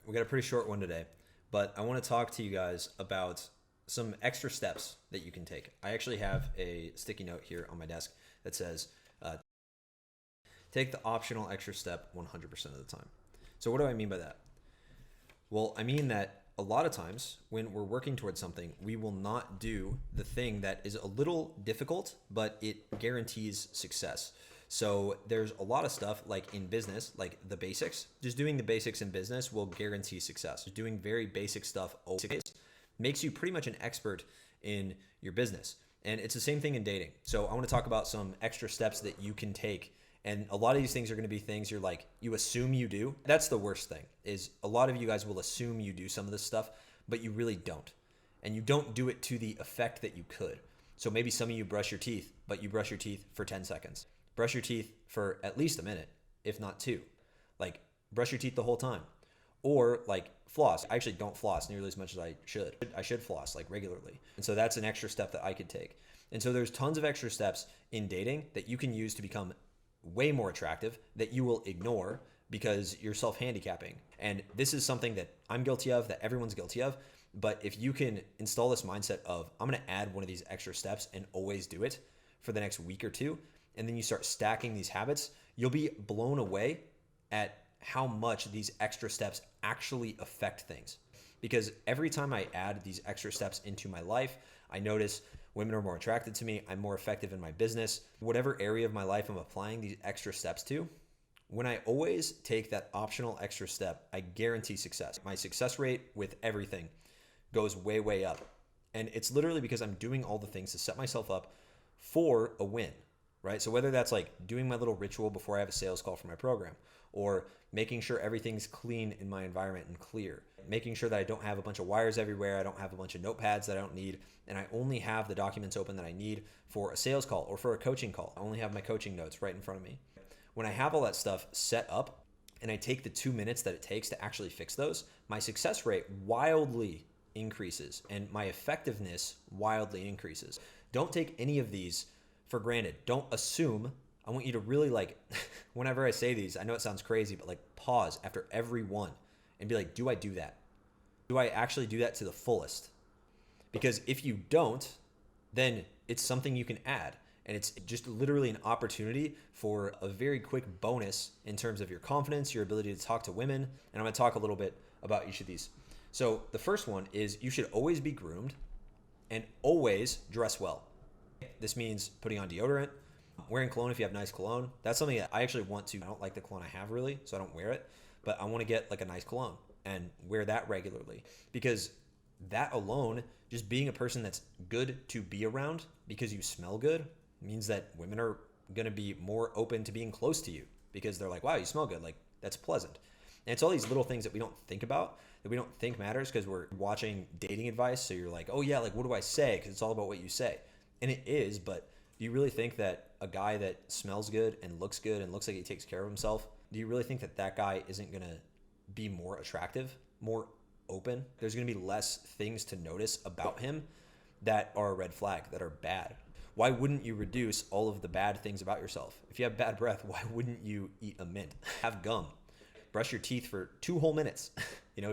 We got a pretty short one today, but I want to talk to you guys about some extra steps that you can take. I actually have a sticky note here on my desk that says, take the optional extra step 100% of the time. So what do I mean by that? Well, I mean that a lot of times when we're working towards something, we will not do the thing that is a little difficult, but it guarantees success. So there's a lot of stuff like in business, like the basics. Just doing the basics in business will guarantee success. Just doing very basic stuff always makes you pretty much an expert in your business. And it's the same thing in dating. So I want to talk about some extra steps that you can take. And a lot of these things are going to be things you're like, you assume you do. That's the worst thing, is a lot of you guys will assume you do some of this stuff, but you really don't. And you don't do it to the effect that you could. So maybe some of you brush your teeth, but you brush your teeth for 10 seconds. Brush your teeth for at least a minute, if not two. Like, brush your teeth the whole time. Or like floss. I actually don't floss nearly as much as I should. I should floss like regularly. And so that's an extra step that I could take. And so there's tons of extra steps in dating that you can use to become way more attractive that you will ignore because you're self-handicapping. And this is something that I'm guilty of, that everyone's guilty of. But if you can install this mindset of, I'm going to add one of these extra steps and always do it for the next week or two, and then you start stacking these habits, you'll be blown away at how much these extra steps actually affect things. Because every time I add these extra steps into my life, I notice women are more attracted to me. I'm more effective in my business. Whatever area of my life I'm applying these extra steps to, when I always take that optional extra step, I guarantee success. My success rate with everything goes way, way up. And it's literally because I'm doing all the things to set myself up for a win, right? So whether that's like doing my little ritual before I have a sales call for my program, or making sure everything's clean in my environment and clear, making sure that I don't have a bunch of wires everywhere, I don't have a bunch of notepads that I don't need, and I only have the documents open that I need for a sales call or for a coaching call. I only have my coaching notes right in front of me. When I have all that stuff set up and I take the 2 minutes that it takes to actually fix those, my success rate wildly increases and my effectiveness wildly increases. Don't take any of these for granted. Don't assume. I want you to really like, whenever I say these, I know it sounds crazy, but like pause after every one and be like, do I do that? Do I actually do that to the fullest? Because if you don't, then it's something you can add. And it's just literally an opportunity for a very quick bonus in terms of your confidence, your ability to talk to women. And I'm going to talk a little bit about each of these. So the first one is you should always be groomed and always dress well. This means putting on deodorant, wearing cologne if you have nice cologne. That's something that I actually want to. I don't like the cologne I have really, so I don't wear it. But I want to get like a nice cologne and wear that regularly, because that alone, just being a person that's good to be around because you smell good, means that women are going to be more open to being close to you because they're like, wow, you smell good. Like, that's pleasant. And it's all these little things that we don't think about, that we don't think matters because we're watching dating advice. So you're like, oh yeah, like what do I say? Because it's all about what you say. And it is, but do you really think that a guy that smells good and looks like he takes care of himself, do you really think that that guy isn't going to be more attractive, more open? There's going to be less things to notice about him that are a red flag, that are bad. Why wouldn't you reduce all of the bad things about yourself? If you have bad breath, why wouldn't you eat a mint? Have gum. Brush your teeth for 2 whole minutes.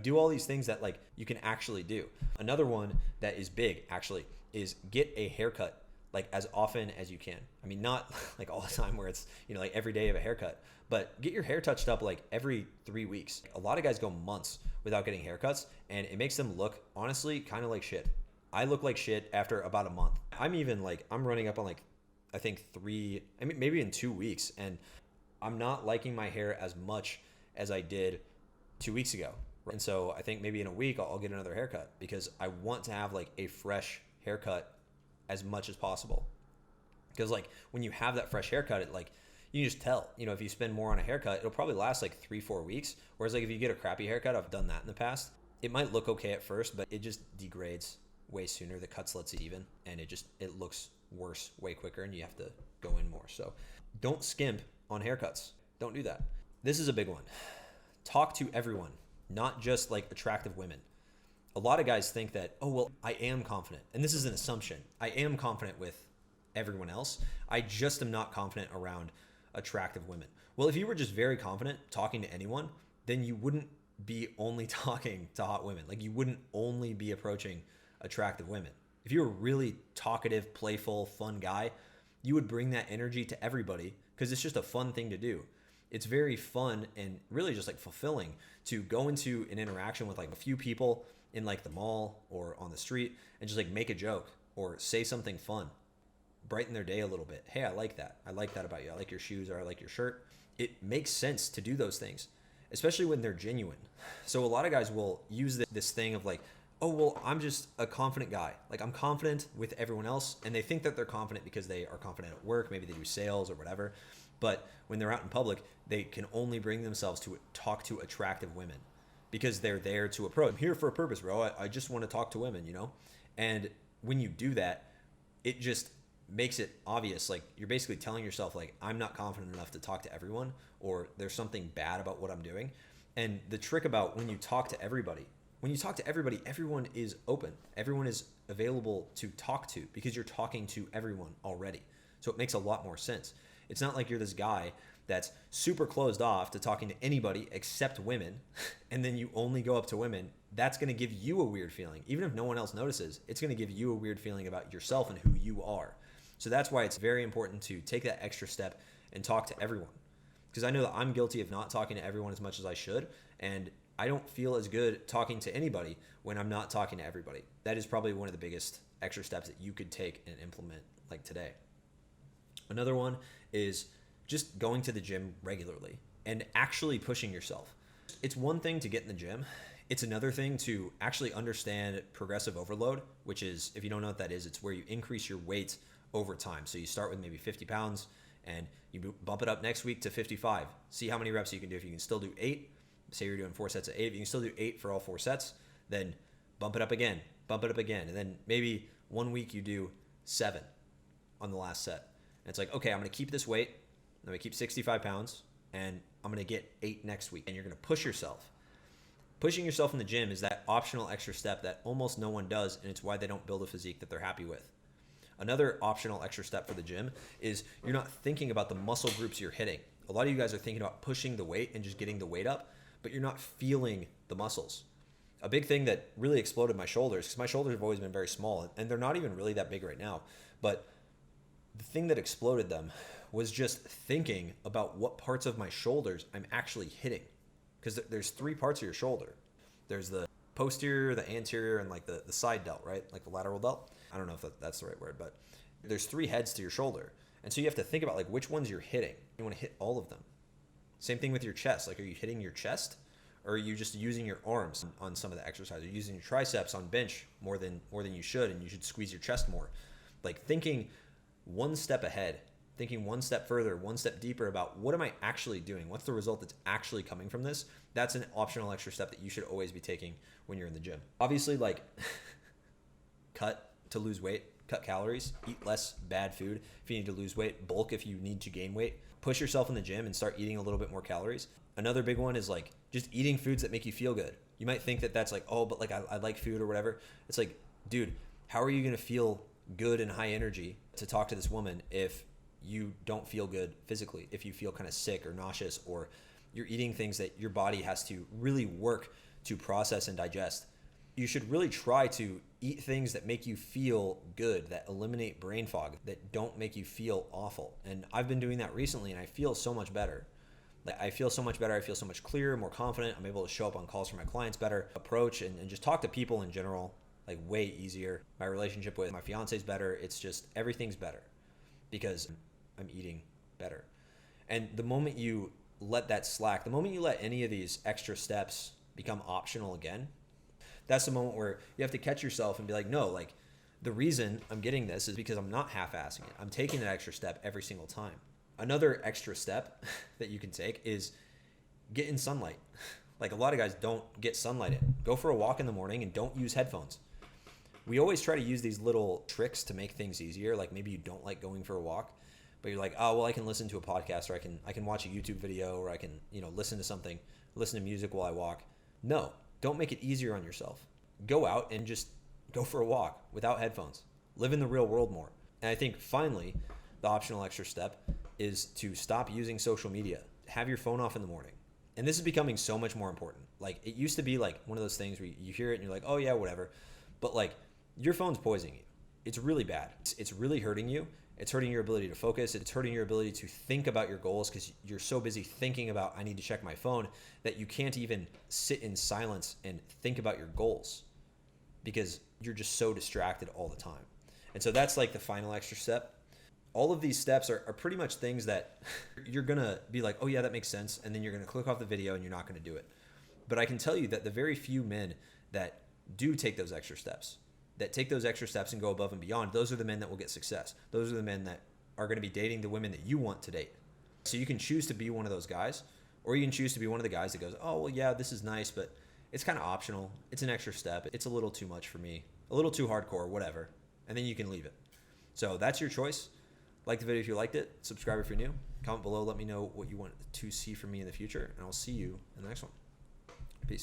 Do all these things that like you can actually do. Another one that is big actually is get a haircut like as often as you can. I mean, not like all the time where it's, like every day you have a haircut, but get your hair touched up like every 3 weeks. A lot of guys go months without getting haircuts and it makes them look honestly kind of like shit. I look like shit after about a month. I'm running up on like, I think maybe in 2 weeks, and I'm not liking my hair as much as I did 2 weeks ago. And so I think maybe in a week I'll get another haircut because I want to have like a fresh haircut as much as possible. Because like when you have that fresh haircut, it like, you can just tell, if you spend more on a haircut, it'll probably last like 3-4 weeks. Whereas like if you get a crappy haircut, I've done that in the past, it might look okay at first, but it just degrades way sooner. The cut lets it even, and it looks worse way quicker, and you have to go in more. So don't skimp on haircuts. Don't do that. This is a big one. Talk to everyone, not just like attractive women. A lot of guys think that, oh, well, I am confident. And this is an assumption. I am confident with everyone else. I just am not confident around attractive women. Well, if you were just very confident talking to anyone, then you wouldn't be only talking to hot women. Like you wouldn't only be approaching attractive women. If you're a really talkative, playful, fun guy, you would bring that energy to everybody because it's just a fun thing to do. It's very fun and really just like fulfilling to go into an interaction with like a few people in like the mall or on the street and just like make a joke or say something fun, brighten their day a little bit. Hey, I like that. I like that about you. I like your shoes, or I like your shirt. It makes sense to do those things, especially when they're genuine. So a lot of guys will use this thing of like, oh, well, I'm just a confident guy. Like I'm confident with everyone else. And they think that they're confident because they are confident at work. Maybe they do sales or whatever. But when they're out in public, they can only bring themselves to talk to attractive women because they're there to approach. I'm here for a purpose, bro. I just want to talk to women, you know? And when you do that, it just makes it obvious. Like you're basically telling yourself like, I'm not confident enough to talk to everyone, or there's something bad about what I'm doing. And the trick about when you talk to everybody, everyone is open. Everyone is available to talk to because you're talking to everyone already. So it makes a lot more sense. It's not like you're this guy that's super closed off to talking to anybody except women, and then you only go up to women. That's going to give you a weird feeling. Even if no one else notices, it's going to give you a weird feeling about yourself and who you are. So that's why it's very important to take that extra step and talk to everyone. Because I know that I'm guilty of not talking to everyone as much as I should, and I don't feel as good talking to anybody when I'm not talking to everybody. That is probably one of the biggest extra steps that you could take and implement like today. Another one is just going to the gym regularly and actually pushing yourself. It's one thing to get in the gym. It's another thing to actually understand progressive overload, which is, if you don't know what that is, it's where you increase your weight over time. So you start with maybe 50 pounds and you bump it up next week to 55. See how many reps you can do. If you can still do 8, say you're doing 4 sets of 8, if you can still do 8 for all 4 sets, then bump it up again. And then maybe one week you do 7 on the last set. And it's like, okay, I'm going to keep this weight. I'm going to keep 65 pounds and I'm going to get 8 next week. And you're going to push yourself. Pushing yourself in the gym is that optional extra step that almost no one does, and it's why they don't build a physique that they're happy with. Another optional extra step for the gym is you're not thinking about the muscle groups you're hitting. A lot of you guys are thinking about pushing the weight and just getting the weight up, but you're not feeling the muscles. A big thing that really exploded my shoulders, because my shoulders have always been very small, and they're not even really that big right now, but the thing that exploded them was just thinking about what parts of my shoulders I'm actually hitting. Because there's 3 parts of your shoulder. There's the posterior, the anterior, and like the side delt, right? Like the lateral delt. I don't know if that's the right word, but there's 3 heads to your shoulder. And so you have to think about like which ones you're hitting. You want to hit all of them. Same thing with your chest. Like, are you hitting your chest? Or are you just using your arms on some of the exercises? Are you using your triceps on bench more than you should, and you should squeeze your chest more? Like thinking one step ahead, thinking one step further, one step deeper about what am I actually doing? What's the result that's actually coming from this? That's an optional extra step that you should always be taking when you're in the gym. Obviously, like cut to lose weight, cut calories, eat less bad food if you need to lose weight, bulk if you need to gain weight, push yourself in the gym and start eating a little bit more calories. Another big one is like just eating foods that make you feel good. You might think that that's like, oh, but like I like food or whatever. It's like, dude, how are you going to feel good and high energy to talk to this woman if you don't feel good physically, if you feel kind of sick or nauseous, or you're eating things that your body has to really work to process and digest? You should really try to eat things that make you feel good, that eliminate brain fog, that don't make you feel awful. And I've been doing that recently, and I feel so much better. Like, I feel so much better. I feel so much clearer, more confident. I'm able to show up on calls for my clients better, approach and just talk to people in general, like way easier. My relationship with my fiance is better. It's just everything's better because I'm eating better. And the moment you let that slack, the moment you let any of these extra steps become optional again, that's the moment where you have to catch yourself and be like, no, like the reason I'm getting this is because I'm not half-assing it. I'm taking that extra step every single time. Another extra step that you can take is get in sunlight. Like, a lot of guys don't get sunlight in. Go for a walk in the morning and don't use headphones. We always try to use these little tricks to make things easier. Like, maybe you don't like going for a walk, but you're like, oh, well, I can listen to a podcast, or I can watch a YouTube video, or I can, listen to something, listen to music while I walk. No, don't make it easier on yourself. Go out and just go for a walk without headphones. Live in the real world more. And I think finally, the optional extra step is to stop using social media. Have your phone off in the morning. And this is becoming so much more important. Like, it used to be like one of those things where you hear it and you're like, oh yeah, whatever. But like, your phone's poisoning you. It's really bad. It's really hurting you. It's hurting your ability to focus. It's hurting your ability to think about your goals because you're so busy thinking about, I need to check my phone, that you can't even sit in silence and think about your goals because you're just so distracted all the time. And so that's like the final extra step. All of these steps are pretty much things that you're going to be like, oh yeah, that makes sense. And then you're going to click off the video and you're not going to do it. But I can tell you that the very few men that do take those extra steps, and go above and beyond, those are the men that will get success. Those are the men that are going to be dating the women that you want to date. So you can choose to be one of those guys, or you can choose to be one of the guys that goes, oh, well, yeah, this is nice, but it's kind of optional. It's an extra step. It's a little too much for me, a little too hardcore, whatever. And then you can leave it. So that's your choice. Like the video if you liked it. Subscribe if you're new. Comment below. Let me know what you want to see from me in the future. And I'll see you in the next one.